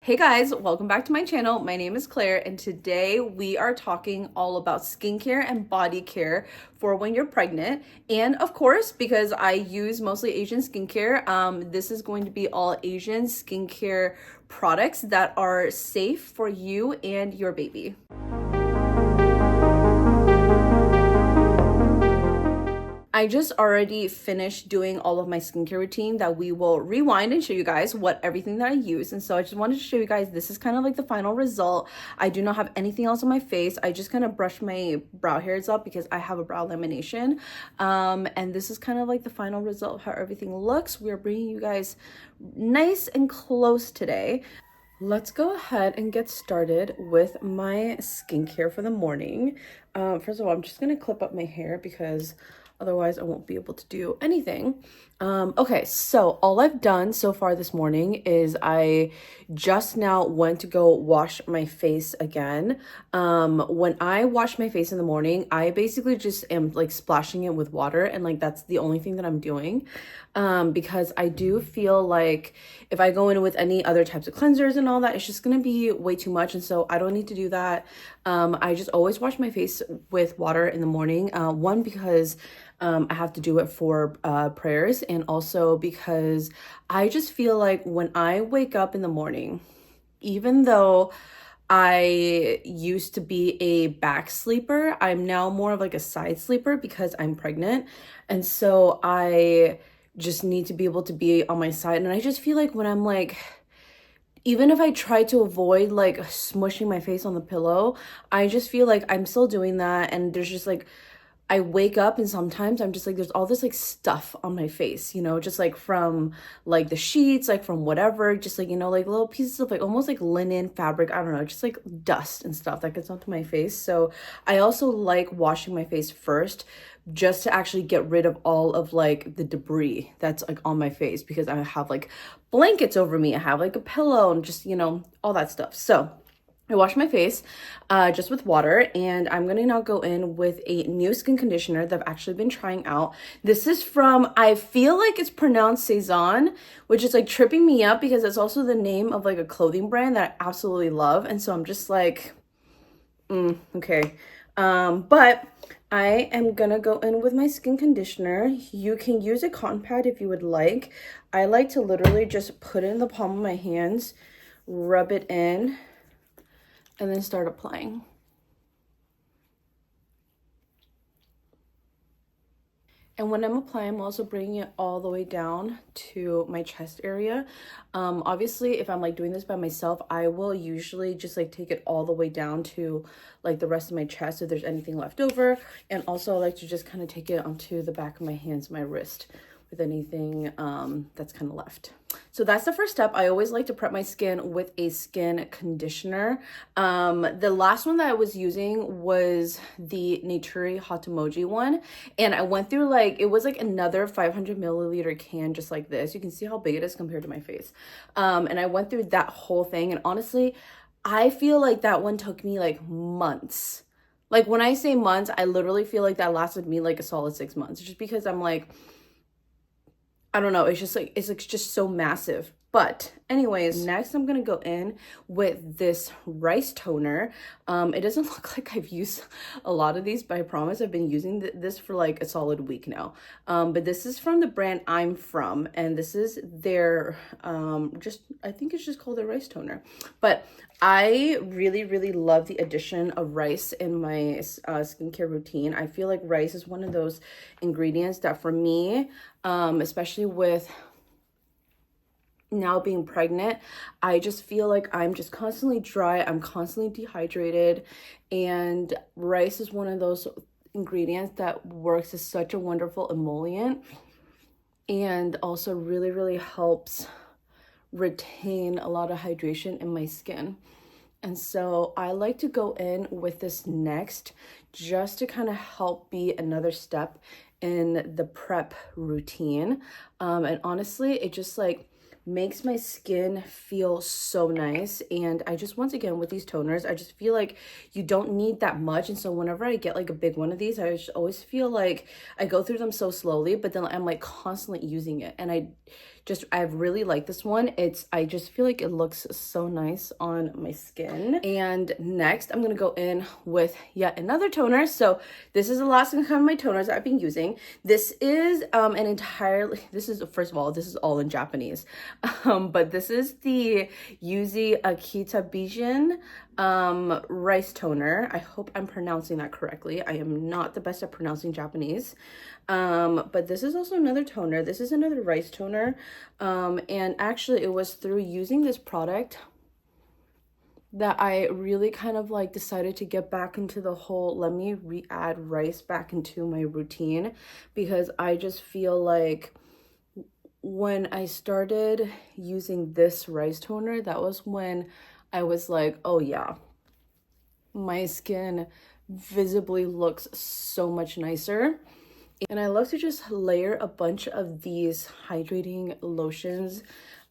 Hey guys, welcome back to my channel. My name is Claire and today we are talking all about skincare and body care for when you're pregnant. And of course, because I use mostly Asian skincare, this is going to be all Asian skincare products that are safe for you and your baby. I just already finished doing all of my skincare routine that we will rewind and show you guys what everything that I use. And so I just wanted to show you guys, this is kind of like the final result. I do not have anything else on my face. I just kind of brushed my brow hairs up because I have a brow lamination. And this is kind of like the final result of how everything looks. We're bringing you guys nice and close today. Let's go ahead and get started with my skincare for the morning. First of all, I'm just going to clip up my hair because otherwise I won't be able to do anything. Okay, so all I've done so far this morning is I just now went to go wash my face again. When I wash my face in the morning, I basically just am like splashing it with water, and like that's the only thing that I'm doing. Because I do feel like if I go in with any other types of cleansers and all that, it's just gonna be way too much, and so I don't need to do that. I just always wash my face with water in the morning. One, because I have to do it for prayers, and also because I just feel like when I wake up in the morning, even though I used to be a back sleeper, I'm now more of like a side sleeper because I'm pregnant. And so I just need to be able to be on my side. And I just feel like when I'm like, even if I try to avoid like smushing my face on the pillow, I just feel like I'm still doing that. And there's just like, I wake up and sometimes I'm just like, there's all this like stuff on my face, you know, just like from like the sheets, like from whatever, just like, you know, like little pieces of like almost like linen fabric, I don't know, just like dust and stuff that gets onto my face. So I also like washing my face first just to actually get rid of all of like the debris that's like on my face, because I have like blankets over me, I have like a pillow and just, you know, all that stuff. So I wash my face just with water, and I'm going to now go in with a new skin conditioner that I've actually been trying out. This is from, I feel like it's pronounced Cezanne, which is like tripping me up because it's also the name of like a clothing brand that I absolutely love. And so I'm just like, okay. But I am going to go in with my skin conditioner. You can use a cotton pad if you would like. I like to literally just put it in the palm of my hands, rub it in, and then start applying. And when I'm applying, I'm also bringing it all the way down to my chest area. Obviously, if I'm like doing this by myself, I will usually just like take it all the way down to like the rest of my chest if there's anything left over. And also I like to just kind of take it onto the back of my hands, my wrist, with anything that's kind of left. So that's the first step. I always like to prep my skin with a skin conditioner. The last one that I was using was the Naturi Hot Emoji one, and I went through like, it was like another 500 milliliter can just like this. You can see how big it is compared to my face. And I went through that whole thing, and honestly, I feel like that one took me like months. Like when I say months, I literally feel like that lasted me like a solid 6 months, just because I'm like, I don't know, it's just like, it's like just so massive. But anyways, next I'm gonna go in with this rice toner. It doesn't look like I've used a lot of these, but I promise I've been using this for like a solid week now. But this is from the brand I'm From, and this is their I think it's just called the rice toner. But I really love the addition of rice in my skincare routine. I feel like rice is one of those ingredients that for me, especially with now being pregnant, I just feel like I'm just constantly dry, I'm constantly dehydrated, and rice is one of those ingredients that works as such a wonderful emollient, and also really helps retain a lot of hydration in my skin. And so I like to go in with this next, just to kind of help be another step in the prep routine. And honestly, it just like makes my skin feel so nice. And I just, once again, with these toners, I just feel like you don't need that much. And so whenever I get like a big one of these, I just always feel like I go through them so slowly, but then I'm like constantly using it. And I I really like this one. I just feel like it looks so nice on my skin. And next I'm gonna go in with yet another toner. So this is the last one of my toners that I've been using. This is first of all, this is all in Japanese. But this is the Yuzi Akitabijin rice toner. I hope I'm pronouncing that correctly. I am not the best at pronouncing Japanese. But this is also another toner. This is another rice toner. And actually it was through using this product that I really kind of like decided to get back into the whole, let me re-add rice back into my routine, because I just feel like when I started using this rice toner, that was when I was like, oh yeah, my skin visibly looks so much nicer. And I love to just layer a bunch of these hydrating lotions,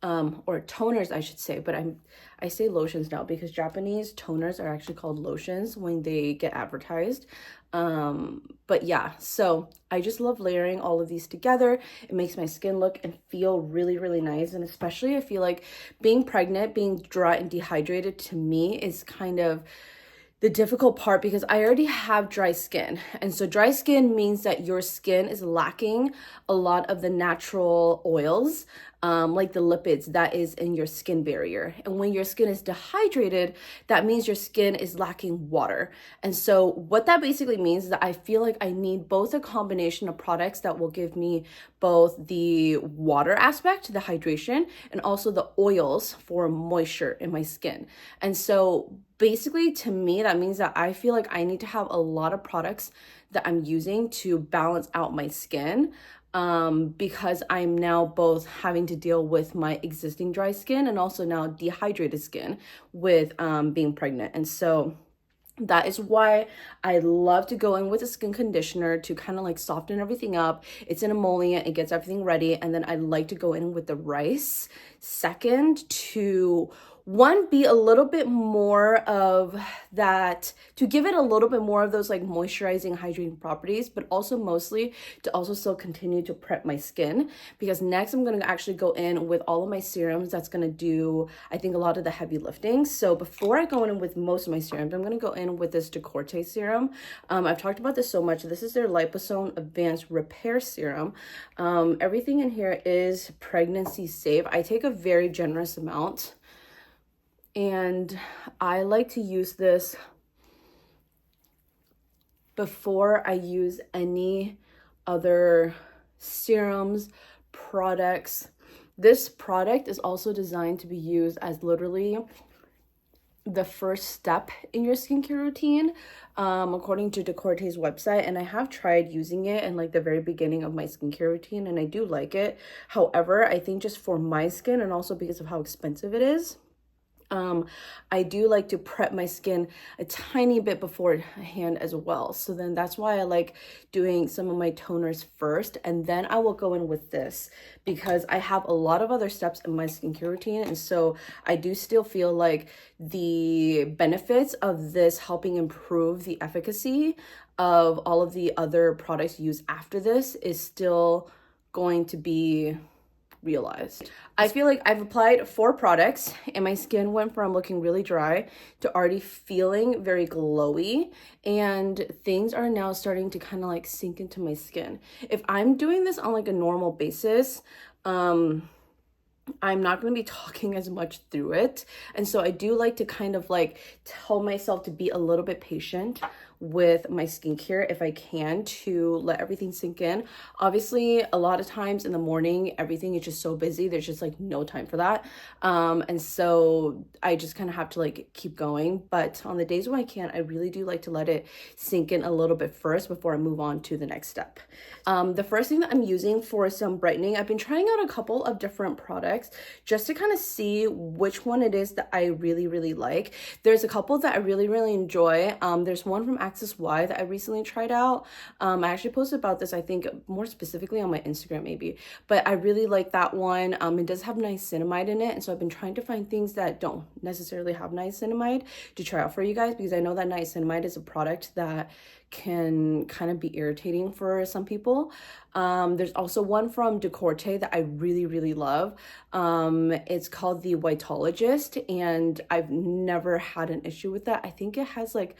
or toners, I should say, but I say lotions now because Japanese toners are actually called lotions when they get advertised. But yeah, so I just love layering all of these together. It makes my skin look and feel really, really nice. And especially I feel like being pregnant, being dry and dehydrated to me is kind of the difficult part, because I already have dry skin. And so dry skin means that your skin is lacking a lot of the natural oils, like the lipids that is in your skin barrier. And when your skin is dehydrated, that means your skin is lacking water. And so what that basically means is that I feel like I need both a combination of products that will give me both the water aspect, the hydration, and also the oils for moisture in my skin. And so basically, to me, that means that I feel like I need to have a lot of products that I'm using to balance out my skin, because I'm now both having to deal with my existing dry skin and also now dehydrated skin with being pregnant. And so that is why I love to go in with a skin conditioner to kind of like soften everything up. It's an emollient, it gets everything ready. And then I like to go in with the rice second to be a little bit more of that, to give it a little bit more of those like moisturizing, hydrating properties, but also mostly to also still continue to prep my skin, because next I'm going to actually go in with all of my serums. That's going to do, I think, a lot of the heavy lifting. So before I go in with most of my serums, I'm going to go in with this decorte serum. I've talked about this so much. This is their liposome advanced repair serum. Everything in here is pregnancy safe. I take a very generous amount, and I like to use this before I use any other serums, products. This product is also designed to be used as literally the first step in your skincare routine, according to Decorte's website. And I have tried using it in like the very beginning of my skincare routine, and I do like it. However, I think just for my skin, and also because of how expensive it is, I do like to prep my skin a tiny bit beforehand as well. So then that's why I like doing some of my toners first, and then I will go in with this, because I have a lot of other steps in my skincare routine. And so I do still feel like the benefits of this helping improve the efficacy of all of the other products used after this is still going to be realized. I feel like I've applied 4 products and my skin went from looking really dry to already feeling very glowy, and things are now starting to kind of like sink into my skin. If I'm doing this on like a normal basis, I'm not going to be talking as much through it. And so I do like to kind of like tell myself to be a little bit patient with my skincare if I can, to let everything sink in. Obviously, a lot of times in the morning, everything is just so busy. There's just like no time for that. And so I just kind of have to like keep going. But on the days when I can, I really do like to let it sink in a little bit first before I move on to the next step. The first thing that I'm using for some brightening, I've been trying out a couple of different products just to kind of see which one it is that I really, really like. There's a couple that I really, really enjoy. There's one from Axis Y that I recently tried out. I actually posted about this, I think more specifically on my Instagram maybe, but I really like that one. It does have niacinamide in it, and so I've been trying to find things that don't necessarily have niacinamide to try out for you guys, because I know that niacinamide is a product that can kind of be irritating for some people. There's also one from Decorte that I really love. It's called the Whiteologist, and I've never had an issue with that. I think it has like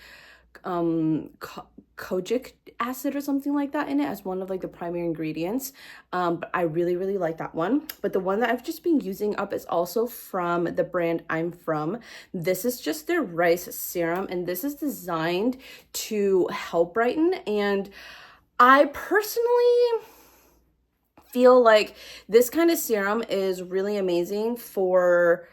kojic acid or something like that in it as one of like the primary ingredients. But I really like that one. But the one that I've just been using up is also from the brand I'm From. This is just their rice serum, and this is designed to help brighten. And I personally feel like this kind of serum is really amazing for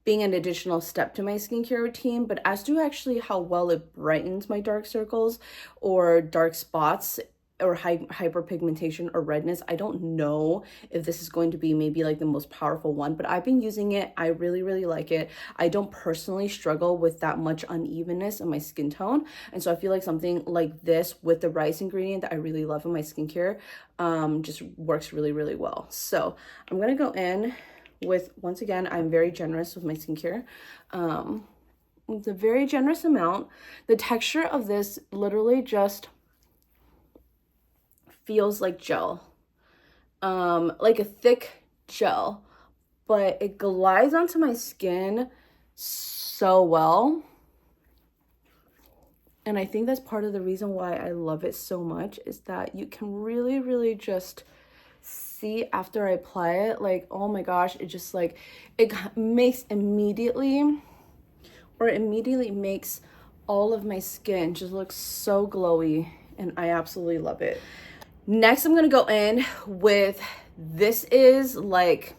being an additional step to my skincare routine, but as to actually how well it brightens my dark circles or dark spots or hyperpigmentation or redness, I don't know if this is going to be maybe like the most powerful one, but I've been using it. I really like it. I don't personally struggle with that much unevenness in my skin tone, and so I feel like something like this with the rice ingredient that I really love in my skincare just works really well. So I'm gonna go in with, once again, I'm very generous with my skincare. It's a very generous amount. The texture of this literally just feels like gel, like a thick gel, but it glides onto my skin so well. And I think that's part of the reason why I love it so much, is that you can really just see after I apply it, like, oh my gosh, it just like, it makes immediately makes all of my skin just look so glowy, and I absolutely love it. Next, I'm gonna go in with, this is like,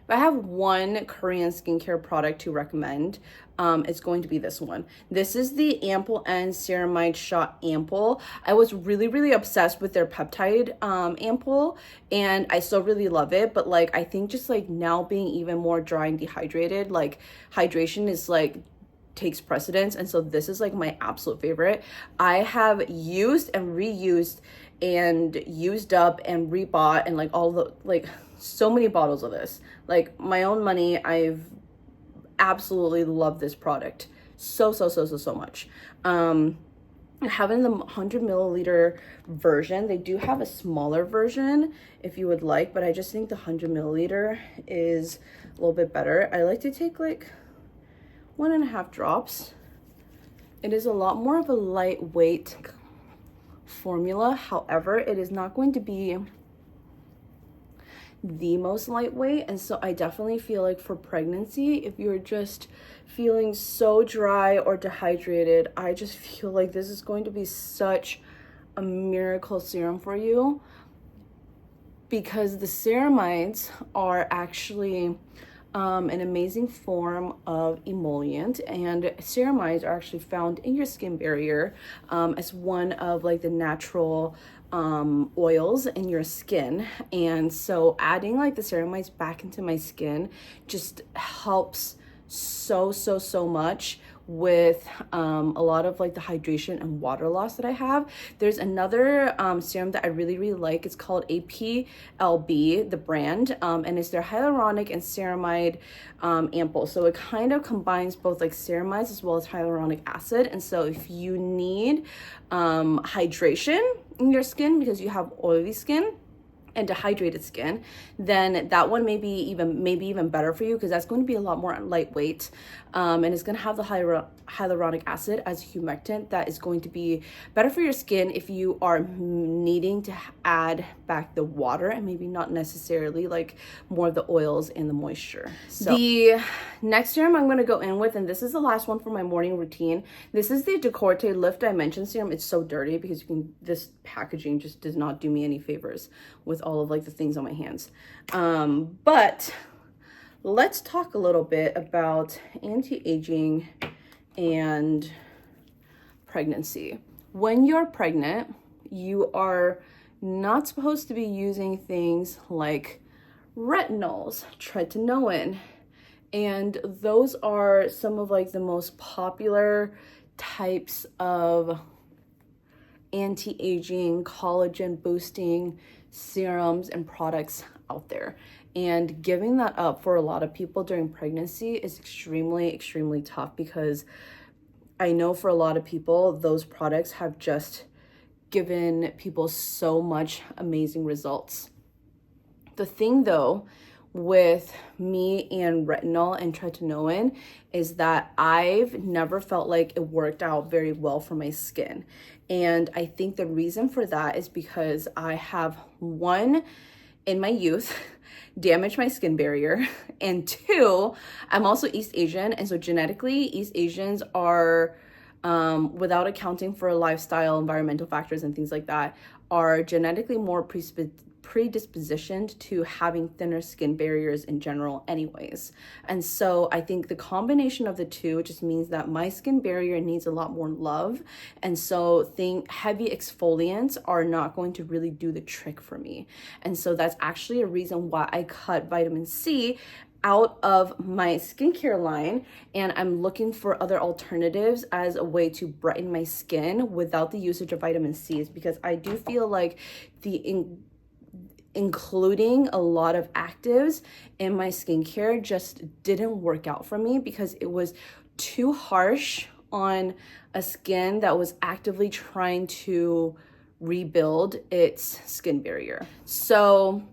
if I have one Korean skincare product to recommend, it's going to be this one. This is the Ample and Ceramide Shot Ample. I was really obsessed with their peptide ampoule, and I still really love it, but like, I think just like now being even more dry and dehydrated, like hydration is like takes precedence, and so this is like my absolute favorite. I have used and reused and used up and rebought and like all the, like, so many bottles of this, like my own money. I've absolutely loved this product so much. Having the 100 milliliter version, they do have a smaller version if you would like, but I just think the 100 milliliter is a little bit better. I like to take like 1.5 drops. It is a lot more of a lightweight formula. However, it is not going to be the most lightweight, and so I definitely feel like for pregnancy, if you're just feeling so dry or dehydrated, I just feel like this is going to be such a miracle serum for you, because the ceramides are actually an amazing form of emollient, and ceramides are actually found in your skin barrier as one of like the natural oils in your skin. And so adding like the ceramides back into my skin just helps so much with a lot of like the hydration and water loss that I have. There's another serum that I really like. It's called APLB, the brand, and it's their hyaluronic and ceramide ampoule. So it kind of combines both like ceramides as well as hyaluronic acid. And so if you need hydration in your skin because you have oily skin and dehydrated skin, then that one may be even better for you, because that's going to be a lot more lightweight, and it's going to have the hyaluronic acid as a humectant that is going to be better for your skin if you are needing to add back the water and maybe not necessarily like more of the oils and the moisture. So the next serum I'm going to go in with, and this is the last one for my morning routine, this is the Decorte Lift Dimension serum. It's so dirty because this packaging just does not do me any favors with all of like the things on my hands, but let's talk a little bit about anti-aging and pregnancy. When you're pregnant, you are not supposed to be using things like retinols, tretinoin, and those are some of like the most popular types of anti-aging, collagen boosting serums and products out there. And giving that up for a lot of people during pregnancy is extremely tough, because I know for a lot of people, those products have just given people so much amazing results. The thing though with me and retinol and tretinoin is that I've never felt like it worked out very well for my skin. And I think the reason for that is because I have, one, in my youth, damaged my skin barrier, and two, I'm also East Asian, and so genetically, East Asians are, without accounting for lifestyle, environmental factors, and things like that, are genetically more predispositioned to having thinner skin barriers in general anyways. And so I think the combination of the two just means that my skin barrier needs a lot more love. And so heavy exfoliants are not going to really do the trick for me. And so that's actually a reason why I cut vitamin C out of my skincare line, and I'm looking for other alternatives as a way to brighten my skin without the usage of vitamin C, is because I do feel like including a lot of actives in my skincare just didn't work out for me, because it was too harsh on a skin that was actively trying to rebuild its skin barrier. So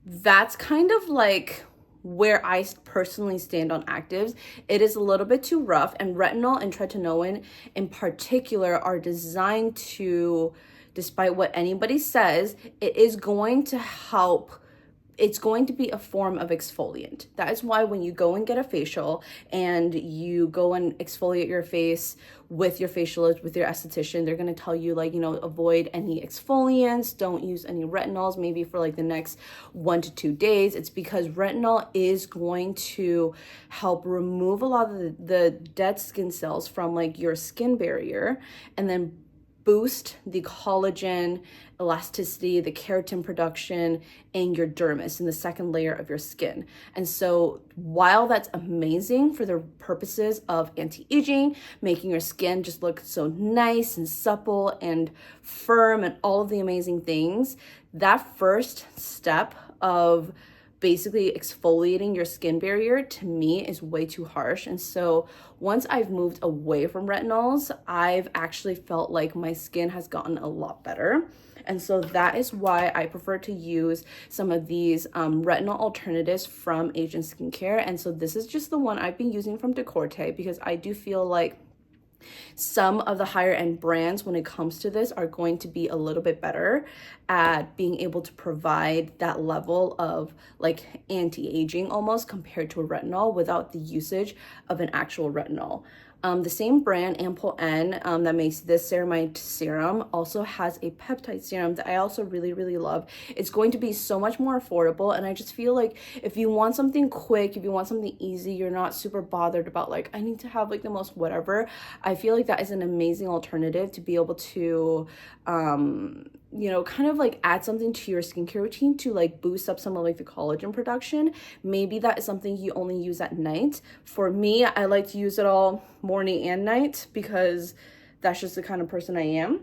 that's kind of like where I personally stand on actives. It is a little bit too rough, and retinol and tretinoin in particular are designed to, despite what anybody says, it is going to help. It's going to be a form of exfoliant. That is why when you go and get a facial and you go and exfoliate your face with your facialist, with your esthetician, they're going to tell you, like, you know, avoid any exfoliants, don't use any retinols, maybe for like the next 1 to 2 days. It's because retinol is going to help remove a lot of the dead skin cells from like your skin barrier, and then boost the collagen, elasticity, the keratin production in your dermis, in the second layer of your skin. And so while that's amazing for the purposes of anti-aging, making your skin just look so nice and supple and firm and all of the amazing things, that first step of basically exfoliating your skin barrier, to me, is way too harsh. And so once I've moved away from retinols, I've actually felt like my skin has gotten a lot better. And so that is why I prefer to use some of these retinol alternatives from Asian Skincare. And so this is just the one I've been using from Decorte, because I do feel like some of the higher end brands, when it comes to this, are going to be a little bit better at being able to provide that level of like anti-aging almost, compared to a retinol without the usage of an actual retinol. The same brand, Ample N, that makes this ceramide serum, also has a peptide serum that I also really love. It's going to be so much more affordable, and I just feel like if you want something quick, if you want something easy, you're not super bothered about like, I need to have like the most whatever, I feel like that is an amazing alternative to be able to you know, kind of like add something to your skincare routine to like boost up some of like the collagen production. Maybe that is something you only use at night. For me, I like to use it all morning and night, because that's just the kind of person I am.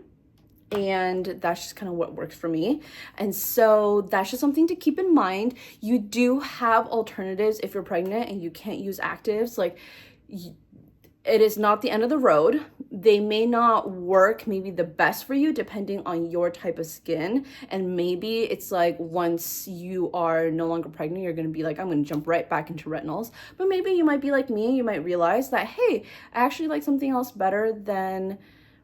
And that's just kind of what works for me. And so that's just something to keep in mind. You do have alternatives if you're pregnant and you can't use actives. Like, it is not the end of the road. They may not work maybe the best for you depending on your type of skin. And maybe it's like once you are no longer pregnant, you're going to be like, I'm going to jump right back into retinols. But maybe you might be like me. You might realize that, hey, I actually like something else better than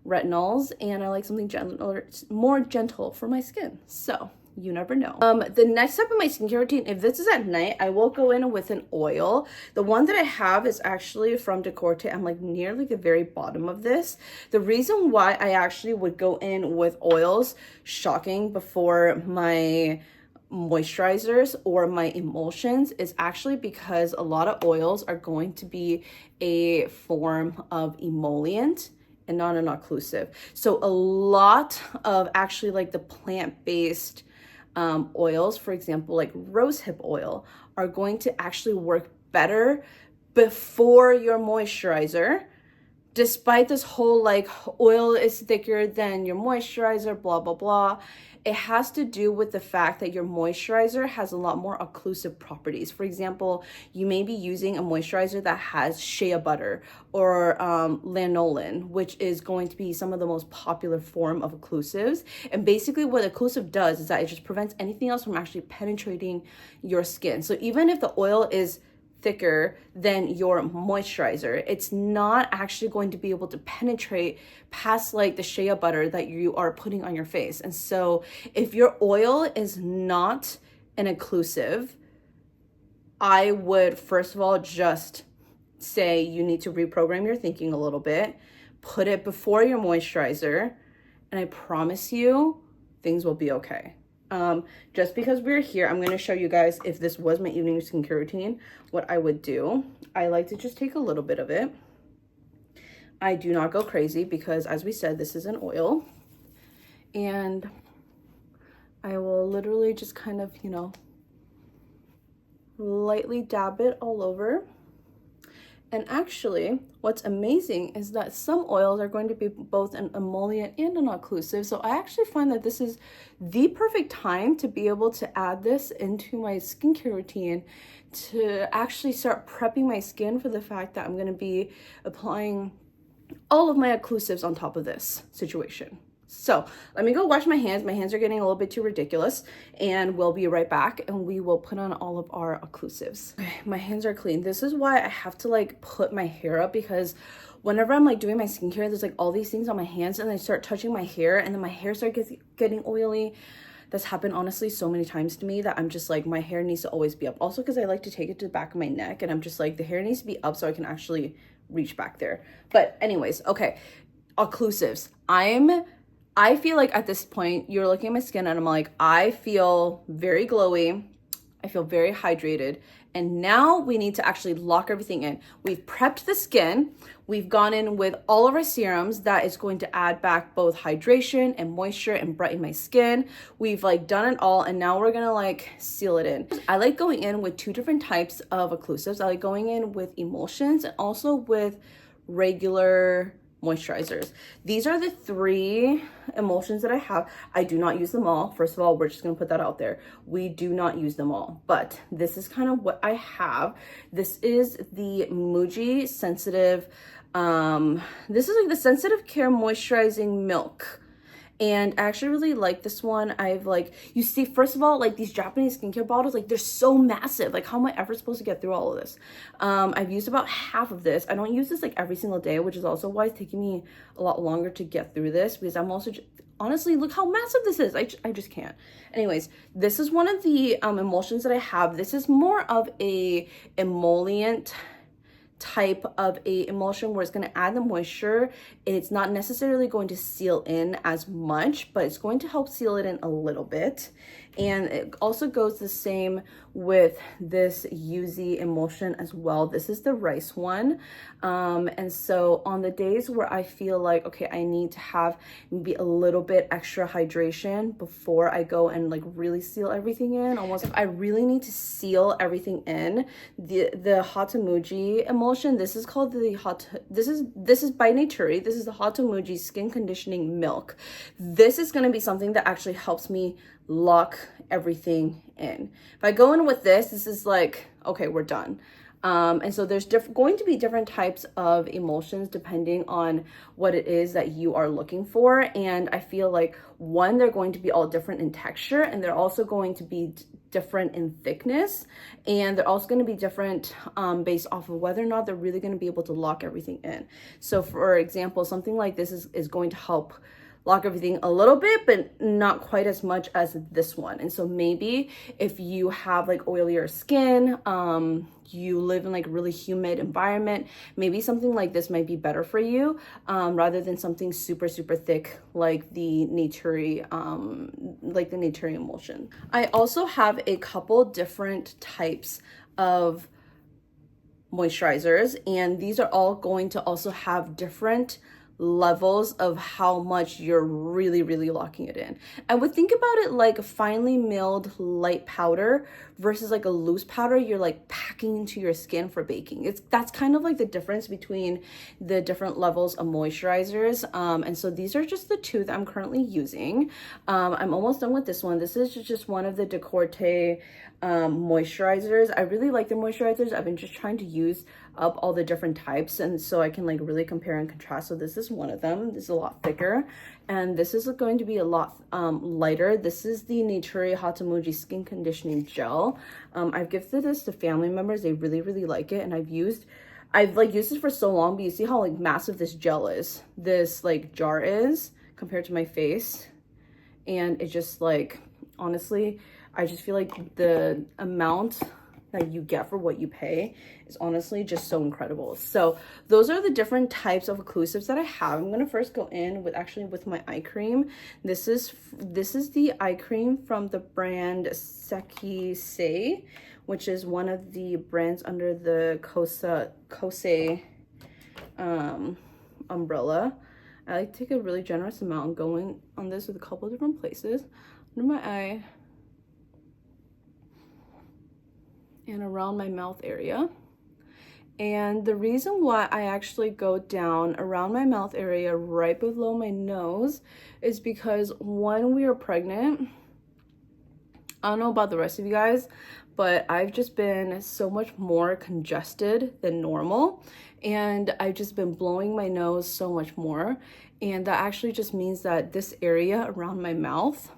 retinols, and I like something gentler, more gentle for my skin. So you never know. The next step in my skincare routine, if this is at night, I will go in with an oil. The one that I have is actually from Decorte. I'm like near like the very bottom of this. The reason why I actually would go in with oils, shocking, before my moisturizers or my emulsions, is actually because a lot of oils are going to be a form of emollient and not an occlusive. So a lot of actually like the plant-based oils, for example, like rosehip oil, are going to actually work better before your moisturizer, despite this whole like oil is thicker than your moisturizer, blah, blah, blah, it has to do with the fact that your moisturizer has a lot more occlusive properties. For example, you may be using a moisturizer that has shea butter or lanolin, which is going to be some of the most popular form of occlusives. And basically what occlusive does is that it just prevents anything else from actually penetrating your skin. So even if the oil is thicker than your moisturizer, it's not actually going to be able to penetrate past like the shea butter that you are putting on your face. And so if your oil is not an occlusive, I would first of all just say you need to reprogram your thinking a little bit, put it before your moisturizer, and I promise you things will be okay. Just because we're here, I'm going to show you guys, if this was my evening skincare routine, what I would do. I like to just take a little bit of it. I do not go crazy because, as we said, this is an oil. And I will literally just kind of, you know, lightly dab it all over. And actually, what's amazing is that some oils are going to be both an emollient and an occlusive. So I actually find that this is the perfect time to be able to add this into my skincare routine to actually start prepping my skin for the fact that I'm going to be applying all of my occlusives on top of this situation. So let me go wash my hands. My hands are getting a little bit too ridiculous, and we'll be right back and we will put on all of our occlusives. Okay, my hands are clean. This is why I have to like put my hair up, because whenever I'm like doing my skincare, there's like all these things on my hands and I start touching my hair and then my hair starts getting oily. That's happened honestly so many times to me that I'm just like, my hair needs to always be up. Also because I like to take it to the back of my neck and I'm just like, the hair needs to be up so I can actually reach back there. But anyways, okay, occlusives. I feel like at this point, you're looking at my skin and I'm like, I feel very glowy. I feel very hydrated. And now we need to actually lock everything in. We've prepped the skin. We've gone in with all of our serums that is going to add back both hydration and moisture and brighten my skin. We've like done it all. And now we're gonna like seal it in. I like going in with two different types of occlusives. I like going in with emulsions and also with regular moisturizers. These are the three emulsions that I have. I do not use them all. First of all, we're just gonna put that out there. We do not use them all, but this is kind of what I have. This is the Muji sensitive, this is like the sensitive care moisturizing milk. And I actually really like this one. I've like, you see, first of all, like these Japanese skincare bottles, like they're so massive. Like how am I ever supposed to get through all of this? I've used about half of this. I don't use this like every single day, which is also why it's taking me a lot longer to get through this, because I'm also, honestly, look how massive this is. I just can't. Anyways, this is one of the emulsions that I have. This is more of a emollient type of a emulsion where it's going to add the moisture. It's not necessarily going to seal in as much, but it's going to help seal it in a little bit. And it also goes the same with this Yuzi emulsion as well. This is the rice one. And so on the days where I feel like, okay, I need to have maybe a little bit extra hydration before I go and like really seal everything in, almost if I really need to seal everything in, the Hatamuji emulsion, this is called the this is by Naturi. This is the Hatamuji skin conditioning milk. This is going to be something that actually helps me lock everything in. If I go in with this is like, okay, we're done. And so there's going to be different types of emulsions depending on what it is that you are looking for. And I feel like one, they're going to be all different in texture, and they're also going to be different in thickness, and they're also going to be different based off of whether or not they're really going to be able to lock everything in. So for example, something like this is going to help lock everything a little bit, but not quite as much as this one. And so maybe if you have like oilier skin, you live in like a really humid environment, maybe something like this might be better for you, rather than something super thick like the Naturi emulsion. I also have a couple different types of moisturizers, and these are all going to also have different levels of how much you're really locking it in. I would think about it like a finely milled light powder versus like a loose powder you're like packing into your skin for baking. That's kind of like the difference between the different levels of moisturizers. And so these are just the two that I'm currently using. I'm almost done with this one. This is just one of the decorte moisturizers. I really like the moisturizers. I've been just trying to use up all the different types, and so I can like really compare and contrast. So this is one of them. This is a lot thicker, and this is going to be a lot lighter. This is the Nature Hatamuji Skin Conditioning Gel. I've gifted this to family members. They really like it, and I've like used this for so long, but you see how like massive this gel is, this like jar is compared to my face. And it just like, honestly, I just feel like the amount that you get for what you pay is honestly just so incredible. So those are the different types of occlusives that I have. I'm gonna first go in with my eye cream. This is the eye cream from the brand Seki Sei, which is one of the brands under the Kosei umbrella. I like to take a really generous amount, going on this with a couple of different places under my eye and around my mouth area. And the reason why I actually go down around my mouth area right below my nose is because when we are pregnant, I don't know about the rest of you guys, but I've just been so much more congested than normal, and I've just been blowing my nose so much more. And that actually just means that this area around my mouth,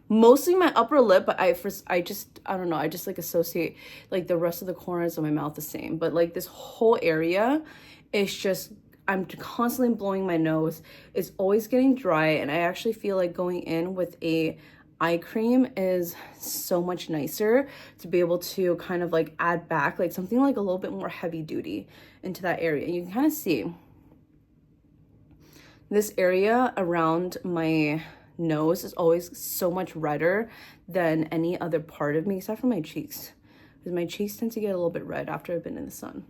mostly my upper lip, but I don't know, I just like associate like the rest of the corners of my mouth the same, but like this whole area is just, I'm constantly blowing my nose. It's always getting dry, and I actually feel like going in with a eye cream is so much nicer to be able to kind of like add back like something like a little bit more heavy duty into that area. And you can kind of see this area around my nose is always so much redder than any other part of me except for my cheeks, because my cheeks tend to get a little bit red after I've been in the sun.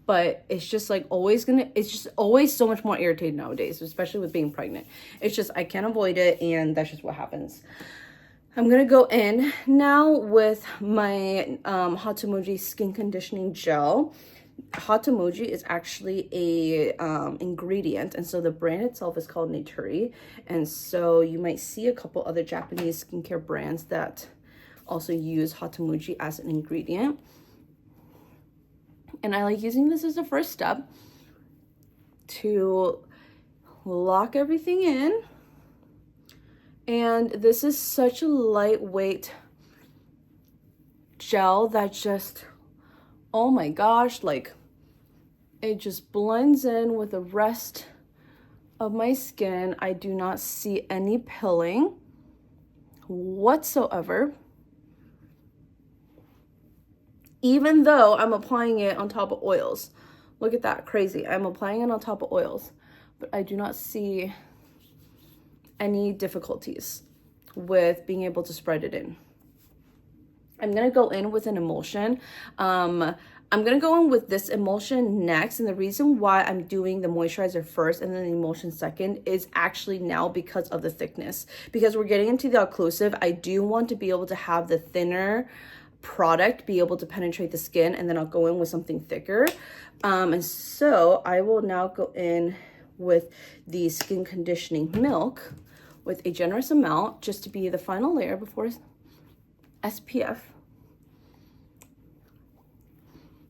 But it's just like it's just always so much more irritated nowadays, especially with being pregnant. It's just, I can't avoid it, and that's just what happens. I'm gonna go in now with my Hatamuji Skin Conditioning Gel. Hatamuji is actually a ingredient, and so the brand itself is called Nature. And so you might see a couple other Japanese skincare brands that also use Hatamuji as an ingredient. And I like using this as a first step to lock everything in. And this is such a lightweight gel that just, oh my gosh, like it just blends in with the rest of my skin. I do not see any pilling whatsoever, even though I'm applying it on top of oils. Look at that, crazy. I'm applying it on top of oils, but I do not see any difficulties with being able to spread it in. I'm gonna go in with an emulsion. I'm gonna go in with this emulsion next, and the reason why I'm doing the moisturizer first and then the emulsion second is actually now because of the thickness. Because we're getting into the occlusive, I do want to be able to have the thinner product be able to penetrate the skin, and then I'll go in with something thicker. And so I will now go in with the skin conditioning milk with a generous amount, just to be the final layer before SPF,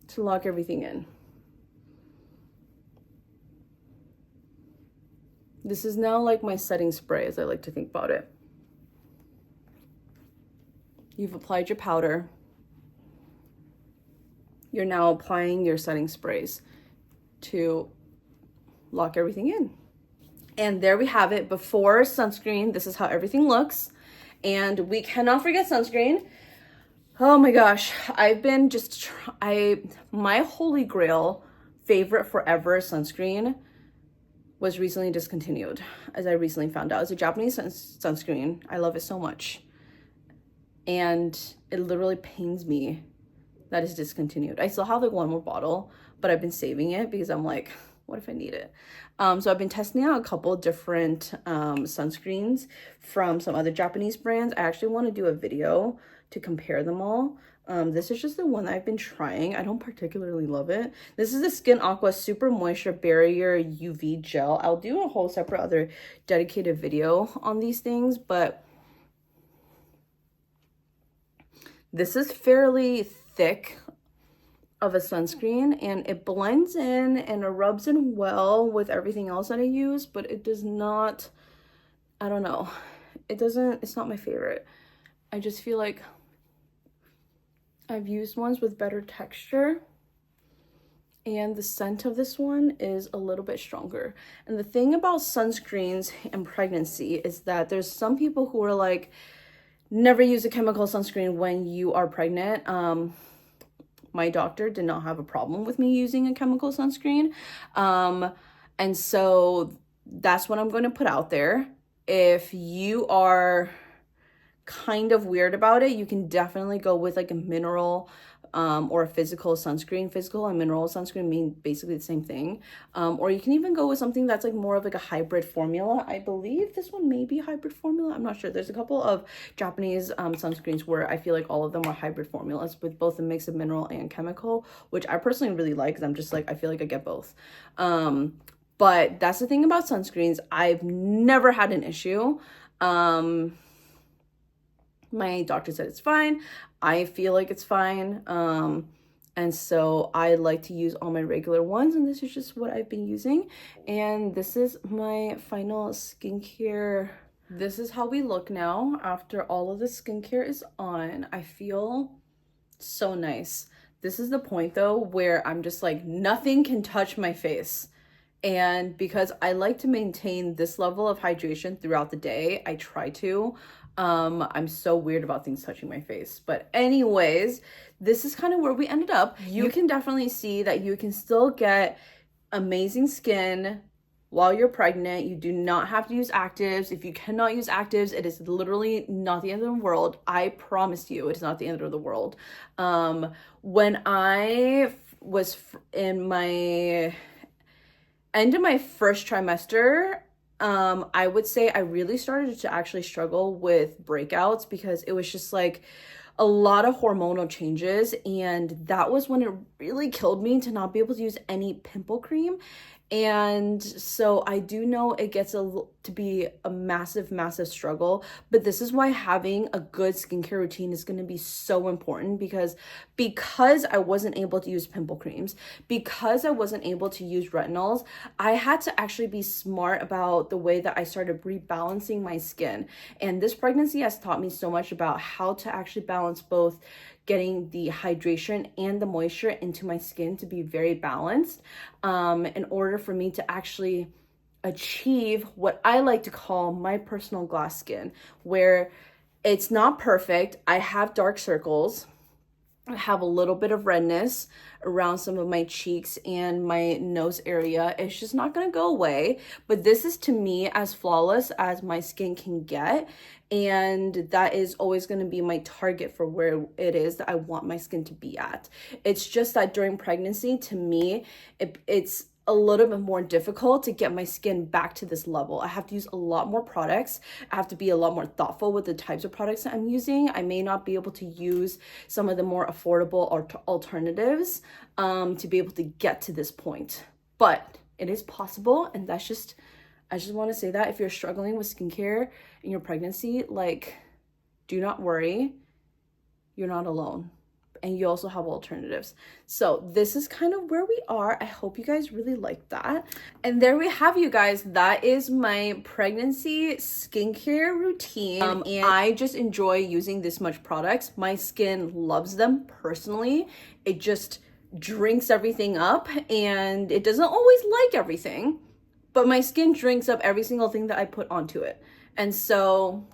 to lock everything in. This is now like my setting spray, as I like to think about it. You've applied your powder. You're now applying your setting sprays to lock everything in. And there we have it. Before sunscreen, this is how everything looks. And we cannot forget sunscreen. Oh my gosh, I've been just, my holy grail favorite forever sunscreen was recently discontinued, as I recently found out. It's a Japanese sunscreen. I love it so much. And it literally pains me that it's discontinued. I still have like one more bottle, but I've been saving it because I'm like, what if I need it? So I've been testing out a couple different sunscreens from some other Japanese brands. I actually want to do a video to compare them all. This is just the one that I've been trying. I don't particularly love it. This is the Skin Aqua Super Moisture Barrier UV Gel. I'll do a whole separate other dedicated video on these things, but this is fairly thick of a sunscreen, and it blends in and it rubs in well with everything else that I use, but it does not, I don't know, it's not my favorite. I just feel like I've used ones with better texture, and the scent of this one is a little bit stronger. And the thing about sunscreens and pregnancy is that there's some people who are like, never use a chemical sunscreen when you are pregnant. My doctor did not have a problem with me using a chemical sunscreen. And so that's what I'm going to put out there. If you are kind of weird about it, you can definitely go with like a mineral or a physical sunscreen. Physical and mineral sunscreen mean basically the same thing. Or you can even go with something that's like more of like a hybrid formula. I believe this one may be a hybrid formula. I'm not sure. There's a couple of Japanese sunscreens where I feel like all of them are hybrid formulas with both a mix of mineral and chemical, which I personally really like because I'm just like, I feel like I get both. But that's the thing about sunscreens. I've never had an issue. My doctor said it's fine. I feel like it's fine. And so I like to use all my regular ones, and this is just what I've been using. And this is my final skincare. This is how we look now after all of the skincare is on. I feel so nice. This is the point though where I'm just like, nothing can touch my face. And because I like to maintain this level of hydration throughout the day, I try to. I'm so weird about things touching my face. But anyways, this is kind of where we ended up. You can definitely see that you can still get amazing skin while you're pregnant. You do not have to use actives. If you cannot use actives, it is literally not the end of the world. I promise you, it is not the end of the world. When I was in my end of my first trimester, I would say I really started to actually struggle with breakouts because it was just like a lot of hormonal changes, and that was when it really killed me to not be able to use any pimple cream. And so I do know it gets to be a massive struggle, but this is why having a good skincare routine is going to be so important, because I wasn't able to use pimple creams, because I wasn't able to use retinols, I had to actually be smart about the way that I started rebalancing my skin. And this pregnancy has taught me so much about how to actually balance both getting the hydration and the moisture into my skin to be very balanced, in order for me to actually achieve what I like to call my personal glass skin, where it's not perfect. I have dark circles. I have a little bit of redness around some of my cheeks and my nose area. It's just not going to go away. But this is, to me, as flawless as my skin can get. And that is always going to be my target for where it is that I want my skin to be at. It's just that during pregnancy, to me, it's a little bit more difficult to get my skin back to this level. I have to use a lot more products. I have to be a lot more thoughtful with the types of products that I'm using. I may not be able to use some of the more affordable alternatives to be able to get to this point. But it is possible, and I just want to say that if you're struggling with skincare in your pregnancy, like, do not worry. You're not alone. And you also have alternatives. So this is kind of where we are. I hope you guys really like that. And there we have, you guys. That is my pregnancy skincare routine. And I just enjoy using this much products. My skin loves them personally. It just drinks everything up, and it doesn't always like everything, but my skin drinks up every single thing that I put onto it. And so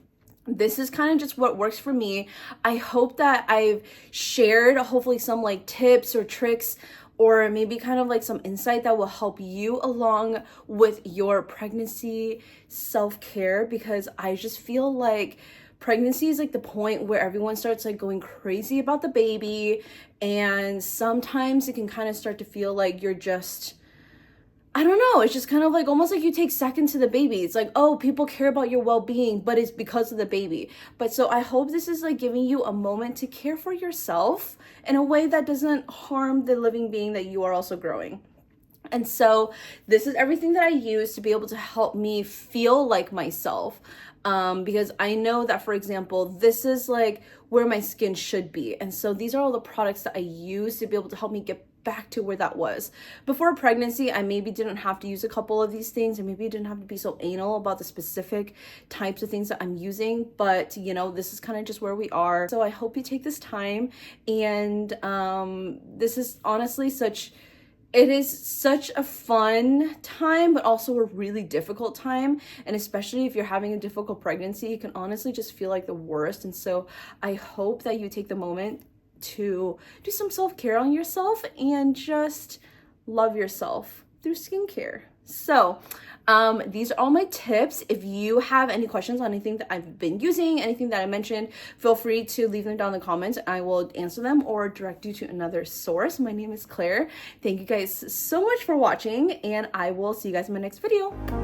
this is kind of just what works for me. I hope that I've shared hopefully some like tips or tricks, or maybe kind of like some insight that will help you along with your pregnancy self-care, because I just feel like pregnancy is like the point where everyone starts like going crazy about the baby, and sometimes it can kind of start to feel like you're just I don't know, it's just kind of like almost like you take second to the baby. It's like, oh, people care about your well-being, but it's because of the baby. But so I hope this is like giving you a moment to care for yourself in a way that doesn't harm the living being that you are also growing. And so this is everything that I use to be able to help me feel like myself. Because I know that, for example, this is like where my skin should be. And so these are all the products that I use to be able to help me get back to where that was. Before pregnancy, I maybe didn't have to use a couple of these things, and maybe I didn't have to be so anal about the specific types of things that I'm using, but you know, this is kind of just where we are. So I hope you take this time, and this is honestly it is such a fun time, but also a really difficult time. And especially if you're having a difficult pregnancy, it can honestly just feel like the worst. And so I hope that you take the moment to do some self-care on yourself and just love yourself through skincare. So these are all my tips. If you have any questions on anything that I've been using, anything that I mentioned, feel free to leave them down in the comments. I will answer them or direct you to another source. My name is Claire. Thank you guys so much for watching, and I will see you guys in my next video.